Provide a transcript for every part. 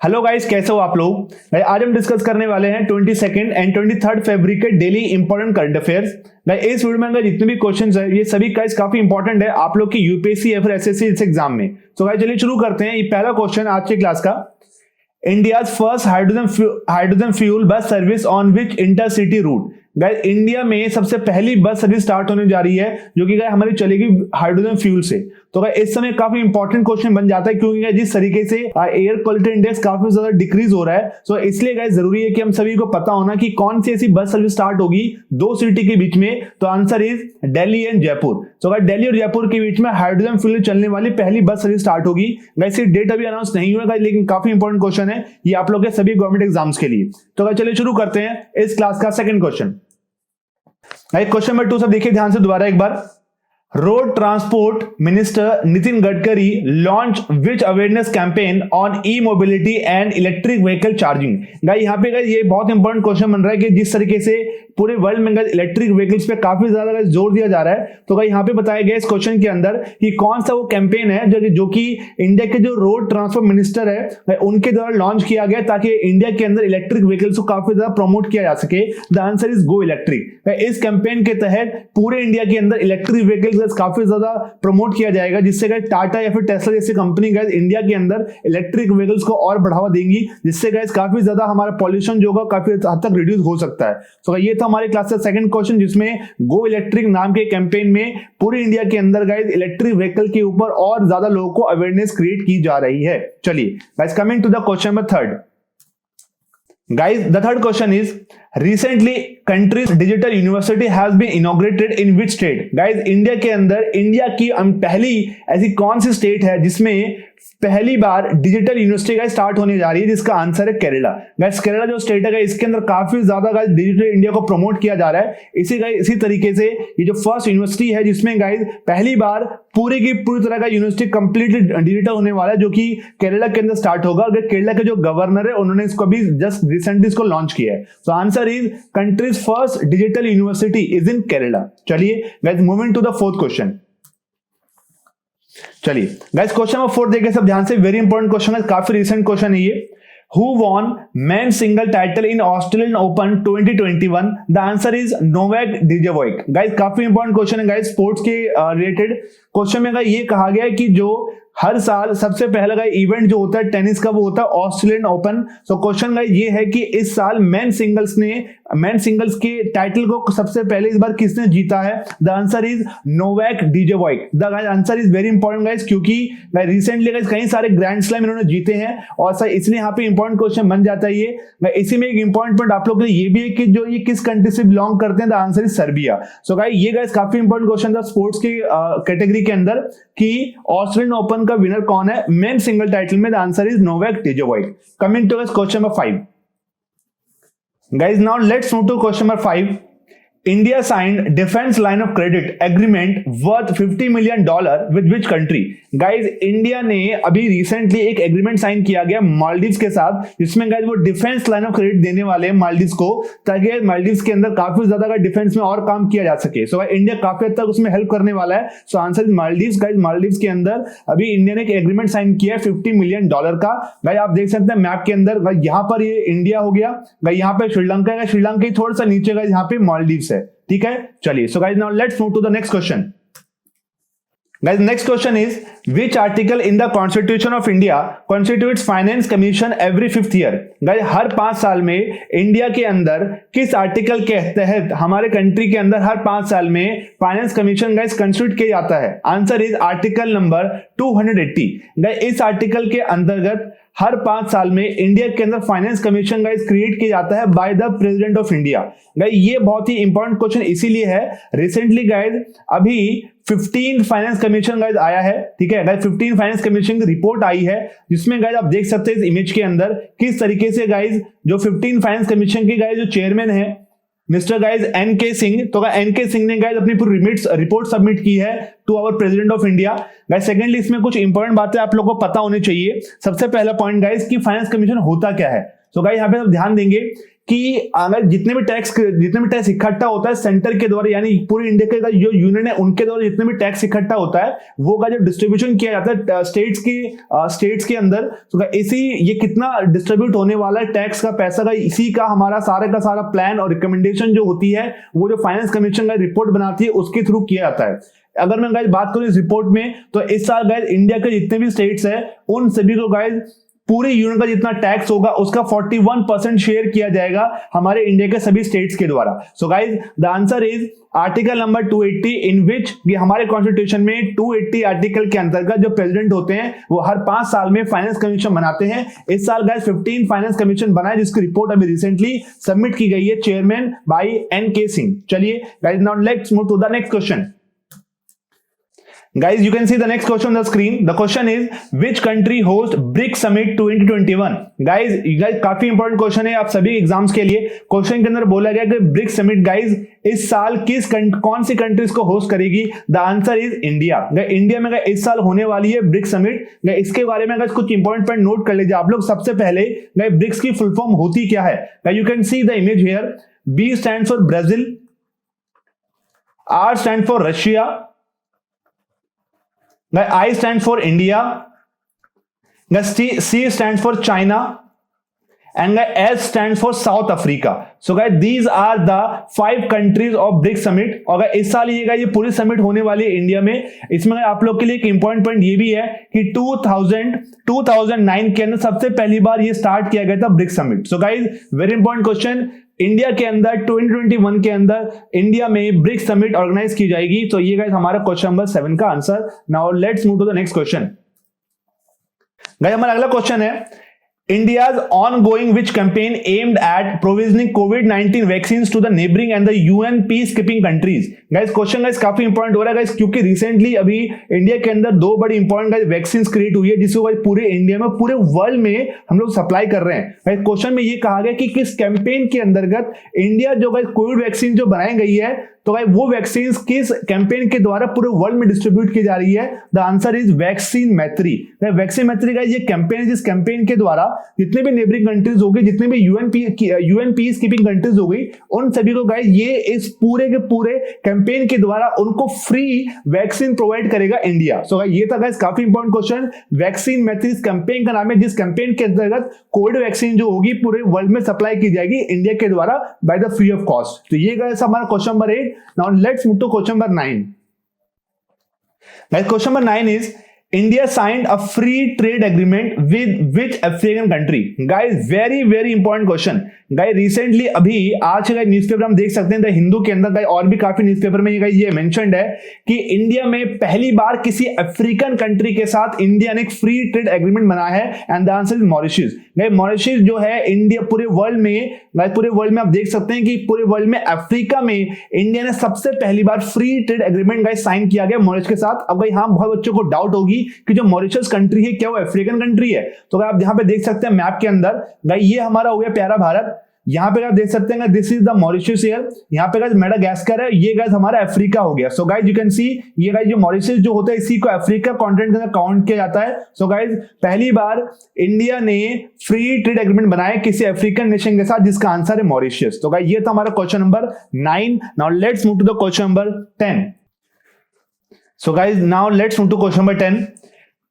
Hello guys, कैसे हो आप लोग। आज हम डिस्कस करने वाले हैं 22 एंड 23 फरवरी के डेली इंपॉर्टेंट करंट अफेयर्स। इस वीडियो में जितने भी क्वेश्चंस है ये सभी गाइस काफी इंपॉर्टेंट है आप लोग की यूपीएससी या फिर एसएससी इस एग्जाम में। तो गाइस चलिए शुरू करते हैं। ये पहला क्वेश्चन आज की क्लास का, India's first hydrogen fuel bus service on which intercity route. Guys India में सबसे पहली बस सर्विस स्टार्ट होने जा रही है जो कि गाइस हमारी चलेगी हाइड्रोजन फ्यूल से। तो गाइस इस समय काफी इंपॉर्टेंट क्वेश्चन बन जाता है क्योंकि गाइस जिस तरीके से एयर क्वालिटी इंडेक्स काफी ज्यादा डिक्रीज हो रहा है, तो इसलिए गाइस जरूरी है कि हम सभी को पता होना कि कौन सी ऐसी बस सर्विस स्टार्ट होगी दो सिटी के बीच में। तो answer is Delhi and Jaipur. तो गाइस दिल्ली और जयपुर के बीच में हाइड्रोजन फ्यूल चलने वाली पहली बस सर्विस स्टार्ट होगी। गाइस ये डेट अभी अनाउंस नहीं हुआ गाइस, लेकिन काफी इंपॉर्टेंट क्वेश्चन है ये आप लोग के सभी गवर्नमेंट एग्जाम्स के लिए। तो गाइस चलिए शुरू करते हैं इस क्लास का सेकंड क्वेश्चन। क्वेश्चन नंबर 2 सब देखिए ध्यान से दोबारा एक बार। Road transport minister Nitin Gadkari launch which awareness campaign on e mobility and electric vehicle charging. Guys यहाँ पे गाइस ये बहुत इंपॉर्टेंट क्वेश्चन बन रहा है कि जिस तरीके से पूरे वर्ल्ड में इलेक्ट्रिक व्हीकल्स पे काफी ज्यादा जोर दिया जा रहा है, तो गाइस यहाँ पे बताया गया इस क्वेश्चन के अंदर कि कौन सा वो कैंपेन है जो कि इंडिया के जो रोड ट्रांसपोर्ट मिनिस्टर है उनके द्वारा लॉन्च किया गया ताकि इंडिया के अंदर इलेक्ट्रिक व्हीकल्स को काफी ज्यादा प्रमोट किया जा सके। The answer is go electric. इस कैंपेन के तहत पूरे इंडिया के अंदर इलेक्ट्रिक व्हीकल्स काफी ज्यादा प्रमोट किया जाएगा, जिससे गाइस टाटा या फिर टेस्ला जैसी कंपनी गाइस इंडिया के अंदर इलेक्ट्रिक व्हीकल्स को और बढ़ावा देंगी, जिससे गाइस काफी ज्यादा हमारा पॉल्यूशन जो होगा काफी हद तक रिड्यूस हो सकता है। तो ये था हमारे क्लास का सेकंड क्वेश्चन जिसमें गो इलेक्ट्रिक नाम के कैंपेन में पूरे इंडिया के अंदर गाइस इलेक्ट्रिक व्हीकल के ऊपर और ज्यादा लोगों को अवेयरनेस क्रिएट की जा रही है। चलिए guys coming to the question number third. Guys, the third question is recently country's digital university has been inaugurated in which state? Guys, India के अंदर इंडिया की पहली ऐसी कौन सी स्टेट है जिसमें पहली बार डिजिटल यूनिवर्सिटी गाइस स्टार्ट होने जा रही है, जिसका आंसर है केरला। गाइस केरला जो स्टेट है इसके अंदर काफी ज्यादा गाइस डिजिटल इंडिया को प्रमोट किया जा रहा है। इसी तरीके से ये जो फर्स्ट यूनिवर्सिटी है जिसमें गाइस पहली बार पूरी की पूरी तरह का यूनिवर्सिटी कंप्लीटली डिजिटल होने वाला है, जो कि केरला के अंदर स्टार्ट होगा। अगर केरला के जो गवर्नर है उन्होंने इसको अभी जस्ट रिसेंटली इसको लॉन्च किया है। So answer is countries first digital university is in Kerala. चलिए guys moving to the fourth question. चलिए गाइस क्वेश्चन नंबर 4 देखिए सब ध्यान से, वेरी इंपॉर्टेंट क्वेश्चन है, काफी रिसेंट क्वेश्चन है ये। Who won men's single title in Australian Open 2021? The answer is Novak Djokovic। Guys काफी इंपॉर्टेंट क्वेश्चन है गाइस स्पोर्ट्स के रिलेटेड। क्वेश्चन में ये कहा गया है कि जो हर साल सबसे पहला इवेंट जो होता है टेनिस का वो होता है ऑस्ट्रेलियन ओपन। सो क्वेश्चन ये है कि इस साल मेन सिंगल्स के टाइटल को सबसे पहले इस बार किसने जीता है? The answer is Novak Djokovic. The answer is very important guys क्योंकि रिसेंटली गाइस कई सारे ग्रैंड स्लैम इन्होंने जीते हैं और सर इसलिए यहाँ पे इंपॉर्टेंट क्वेश्चन बन जाता है ये। इसी में एक इंपॉर्टेंट पॉइंट आप लोग के लिए ये भी है कि जो ये किस कंट्री से बिलोंग करते हैं। The answer is Serbia. So guys ये गाइस काफी इंपॉर्टेंट क्वेश्चन था स्पोर्ट्स की कैटेगरी के अंदर कि ऑस्ट्रेलियन ओपन का विनर कौन है मेन सिंगल टाइटल में। The answer is Novak Djokovic. Coming to question number 5 guys, now let's move to question number 5। India signed defense line of credit agreement worth $50 million with which country? Guys India ने अभी recently एक agreement sign किया गया मालदीव्स के साथ, जिसमें guys वो defence line of credit देने वाले हैं मालदीव्स को, ताकि मालदीव्स के अंदर काफी ज्यादा डिफेंस में और काम किया जा सके। सो इंडिया काफी हद तक उसमें हेल्प करने वाला है। So answer is Maldives. Guys Maldives के अंदर अभी इंडिया ने एक एग्रीमेंट साइन किया है $50 मिलियन का। गाइज आप देख सकते हैं मैप के अंदर यहाँ पर ये इंडिया हो गया, गाइज यहाँ पे श्रीलंका है, श्रीलंका थोड़ा सा नीचे गाइज यहाँ पे मालदीव्स है। ठीक है चलिए। So guys now let's move to the next question. Guys, next question is which article in the Constitution of India constitutes Finance Commission every 5th year? Guys, हर 5 साल में इंडिया के अंदर किस आर्टिकल के तहत हमारे कंट्री के अंदर हर 5 साल में फाइनेंस कमीशन गाइस कंस्टिट्यूट किया जाता है? Answer is article number 280। Guys इस आर्टिकल के अंतर्गत हर 5 साल में इंडिया के अंदर फाइनेंस कमीशन गाइस क्रिएट किया जाता है by the president of India. Guys ये बहुत ही इंपॉर्टेंट क्वेश्चन इसीलिए है, रिसेंटली गाइस अभी 15 फाइनेंस कमीशन गाइस आया है। ठीक है गाइस 15 फाइनेंस कमीशन की रिपोर्ट आई है, जिसमें गाइस आप देख सकते हैं इस इमेज के अंदर किस तरीके से गाइस जो 15 फाइनेंस कमीशन के गाइस जो चेयरमैन है मिस्टर गाइस एन.के. सिंह, तो एन.के. सिंह ने गाइस अपनी पूरी रिपोर्ट सबमिट की है to our president of India. Guys secondly इसमें कुछ इंपॉर्टेंट बातें आप लोगों को पता होनी चाहिए। सबसे पहला पॉइंट गाइस कि फाइनेंस कमीशन होता क्या है। तो गाइस यहाँ पे आप ध्यान देंगे कि अगर जितने भी टैक्स इकट्ठा होता है सेंटर के द्वारा, यानी पूरे इंडिया के जो यूनियन है उनके द्वारा जितने भी टैक्स इकट्ठा होता है वो का जो डिस्ट्रीब्यूशन किया जाता है स्टेट्स के अंदर, तो इसी ये कितना डिस्ट्रीब्यूट होने वाला है टैक्स का पैसा का, इसी का हमारा सारा प्लान और रिकमेंडेशन जो होती है वो जो फाइनेंस कमीशन का रिपोर्ट बनाती है उसके थ्रू किया जाता है। अगर मैं गाइस बात करूं इस रिपोर्ट में, तो इस साल गाइस इंडिया के जितने भी स्टेट्स है उन सभी को गाइस पूरे यूनियन का जितना टैक्स होगा उसका 41% शेयर किया जाएगा हमारे इंडिया के सभी स्टेट्स के द्वारा। सो guys the answer is article number 280, इन विच ये हमारे कॉन्स्टिट्यूशन में 280 आर्टिकल के अंतर्गत जो प्रेसिडेंट होते हैं वो हर 5 साल में फाइनेंस कमीशन बनाते हैं। इस साल गाइस 15 फाइनेंस कमीशन बनाए जिसकी रिपोर्ट अभी रिसेंटली सबमिट की गई है चेयरमैन बाय NK सिंह। चलिए guys now let's move to the next question. Guys, you can see the next question on the screen. The question is, which country host BRICS Summit 2021? Guys, काफी important question है आप सभी exams के लिए। Question के अंदर बोला गया कि ब्रिक्स समिट गाइज इस साल कौन सी कंट्रीज को होस्ट करेगी? The answer is India. India में इस साल होने वाली है ब्रिक्स समिट। इसके बारे में कुछ इंपॉर्टेंट पॉइंट नोट कर लीजिए आप लोग। सबसे पहले ब्रिक्स की फुल फॉर्म होती क्या है? You can see the image here. B stand for Brazil, R stand for Russia, I stands for India, C stands for China, and S stands for South Africa. So guys, these are the 5 countries of BRICS summit. और इस साल ये पूरी summit होने वाली है India में। इसमें आप लोग के लिए एक इंपॉर्टेंट पॉइंट ये भी है कि 2009 के अंदर सबसे पहली बार ये स्टार्ट किया गया था BRICS summit. So guys very important question, India के अंदर 2021 के अंदर इंडिया में ब्रिक्स समिट ऑर्गेनाइज की जाएगी। तो ये गाइस हमारा क्वेश्चन नंबर 7 का answer. Now let's move to the next question. Guys हमारा अगला क्वेश्चन है, India's ongoing which campaign aimed at provisioning COVID-19 vaccines to the neighboring and the UN peacekeeping countries? Guys, question guys काफी important हो रहा है guys, क्योंकि recently अभी India के अंदर 2 बड़ी इंपॉर्टेंट गाइस वैक्सीन क्रिएट हुई है जिसको गाइस पूरे इंडिया में पूरे वर्ल्ड में हम लोग सप्लाई कर रहे हैं। गाइस क्वेश्चन में ये कहा गया कि किस कैंपेन के अंतर्गत इंडिया जो गाइस कोविड वैक्सीन जो बनाई गई है, तो भाई वो वैक्सीन किस कैंपेन के द्वारा पूरे वर्ल्ड में डिस्ट्रीब्यूट की जा रही है? द आंसर इज वैक्सीन मैत्री। वैक्सीन मैत्री का ये कैंपेन है जिस कैंपेन के द्वारा जितने भी नेबरिंग कंट्रीज हो गई, जितने भी यूएन पीस कीपिंग कंट्रीज हो गई, उन सभी को गाइस ये इस पूरे के पूरे कैंपेन के द्वारा उनको फ्री वैक्सीन प्रोवाइड करेगा इंडिया। सो ये था गाइस काफी इंपॉर्टेंट क्वेश्चन। वैक्सीन मैत्री इस कैंपेन का नाम है जिस कैंपेन के अंतर्गत कोविड वैक्सीन जो होगी पूरे वर्ल्ड में सप्लाई की जाएगी इंडिया के द्वारा by the free of cost. तो ये गाइस हमारा question number 8। Now let's move to question number 9. Guys, question number 9 is India signed a free trade agreement with which African country? Guys, very important question. Guys recently अभी आज का newspaper हम देख सकते हैं द हिंदू के अंदर, गाइस और भी काफी न्यूज़पेपर में ये मेंशन्ड है कि इंडिया में पहली बार किसी अफ्रीकन कंट्री के साथ इंडिया ने एक फ्री ट्रेड एग्रीमेंट बनाया है and the answer is Mauritius. Guys Mauritius जो है इंडिया पूरे वर्ल्ड में आप देख सकते हैं कि पूरे वर्ल्ड में अफ्रीका में इंडिया ने सबसे पहली बार free trade agreement guys sign किया गया मॉरिशस के साथ। अब यहाँ बहुत बच्चों को डाउट होगी कि जो मॉरिशस कंट्री है क्या वो अफ्रीकन कंट्री है? तो आप यहाँ पे देख सकते हैं मैप के अंदर, गाइस ये हमारा हो गया प्यारा भारत। यहाँ पे आप देख सकते हैं this is the Mauritius here. यहाँ पे गाइस मेडागास्कर है, ये गाइस हमारा अफ्रीका हो गया। सो गाइस यू कैन सी ये गाइस जो मॉरिशस जो होता है इसी को अफ्रीका कॉन्टिनेंट के अंदर काउंट किया जाता है। सो गाइस पहली बार इंडिया ने फ्री ट्रेड एग्रीमेंट बनाया किसी अफ्रीकन नेशन के साथ जिसका आंसर है मॉरिशस। तो गाइस ये था हमारा question number 9। Now let's move to the question number 10। So guys, now let's move to question number 10.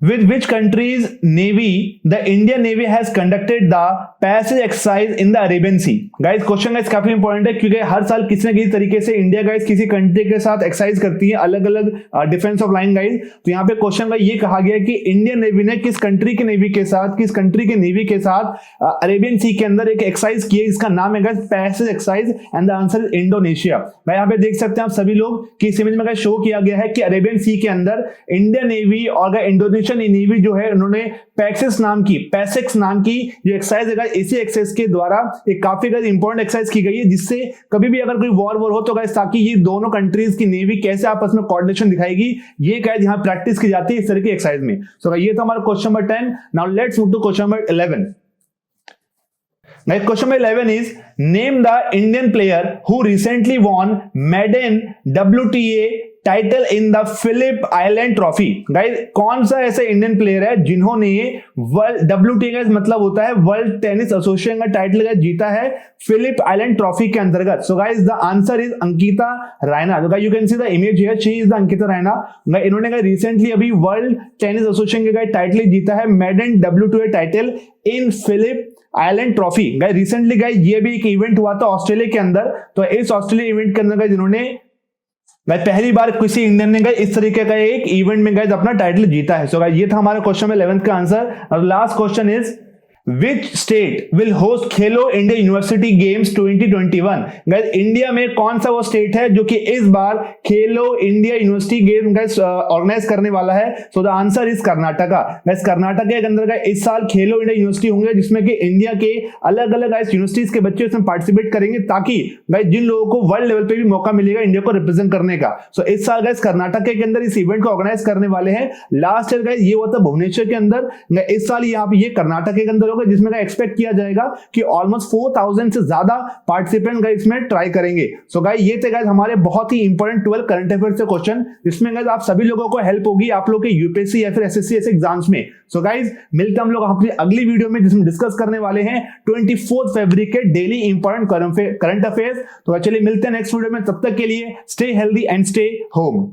With which country's navy the Indian Navy has conducted the passage exercise in the Arabian Sea? Guys, question guys काफी important है क्योंकि हर साल किसी न किसी तरीके से India guys किसी कंट्री के साथ एक्सरसाइज करती है अलग अलग डिफेंस ऑफ लाइन गाइस। तो यहाँ पे क्वेश्चन का ये कहा गया कि इंडियन नेवी ने किस कंट्री के नेवी के साथ अरेबियन सी के अंदर एक एक्सरसाइज की है, इसका नाम है guys passage exercise and the answer is Indonesia. भाई यहाँ पे देख सकते हैं आप सभी लोग कि इस इमेज में गाइस शो किया गया है कि अरेबियन सी के अंदर इंडियन नेवी और इंडोनेशिया नेवी जो है उन्होंने पैसेक्स नाम की जो एक्सरसाइज है इसी एक्सरसाइज के द्वारा एक काफी इंपॉर्टेंट एक्सरसाइज की गई है जिससे कभी भी अगर कोई वॉर हो तो गाइस ताकि ये दोनों कंट्रीज की नेवी कैसे आपस में कोऑर्डिनेशन दिखाएगी ये गाइस यहाँ प्रैक्टिस की जाती है इस तरह की एक्सरसाइज में। सो ये था हमारा question number 10। Now let's move to question number 11। Next question number 11 is name the Indian player who recently won Madden WTA title in the Phillip Island Trophy. Guys कौन सा ऐसा इंडियन प्लेयर है जिन्होंने world WTA का मतलब होता है World Tennis Association का टाइटल जीता है फिलिप आइलैंड ट्रॉफी के अंतर्गत। So guys the answer is Ankita Raina. तो guys you can see the image here, she is the Ankita Raina. इन्होंने रिसेंटली अभी वर्ल्ड टेनिस एसोसिएशन का टाइटल जीता है maiden WTA title in Phillip Island Trophy. Guys recently guys ये भी एक इवेंट हुआ था ऑस्ट्रेलिया के अंदर। तो इस ऑस्ट्रेलिया इवेंट के अंदर गाइस इन्होंने पहली बार किसी इंडियन ने गाइस इस तरीके का एक इवेंट में गाइस अपना टाइटल जीता है। सो गाइस ये था हमारा क्वेश्चन में 11th का आंसर। और last question is Which state will host Khelo India university games 2021? Guys India में कौन सा वो स्टेट है जो कि इस बार Khelo India university game guys organise करने वाला है? So the answer is Karnataka. Guys Karnataka के अंदर गाइस इस साल खेलो इंडिया यूनिवर्सिटी होंगे जिसमें कि इंडिया के अलग अलग गाइस यूनिवर्सिटीज के बच्चे इसमें पार्टिसिपेट करेंगे ताकि गाइस जिन लोगों को वर्ल्ड लेवल पे भी मौका मिलेगा इंडिया को रिप्रेजेंट करने का। सो इस साल गाइस कर्नाटक के अंदर इस इवेंट को ऑर्गेनाइज करने वाले हैं। लास्ट ईयर गाइस ये हुआ था भुवनेश्वर के अंदर, इस साल यहाँ पे ये कर्नाटक के अंदर होगा जिसमें एक्सपेक्ट किया जाएगा कि ऑलमोस्ट 4000 से ज्यादा पार्टिसिपेंट गाइस इसमें ट्राई करेंगे। सो गाइस ये थे गाइस हमारे बहुत ही इंपॉर्टेंट 12 करंट अफेयर्स से क्वेश्चन जिसमें गाइस आप सभी लोगों को हेल्प होगी आप लोग के यूपीएससी या फिर एसएससी ऐसे एग्जाम्स में। सो गाइस मिलते हम लोग अपनी अगली वीडियो में जिसमें डिस्कस करने वाले हैं 24 फरवरी के डेली इंपॉर्टेंट करंट अफेयर्स। तो चलिए मिलते हैं नेक्स्ट वीडियो में, तब तक के लिए stay healthy and stay home.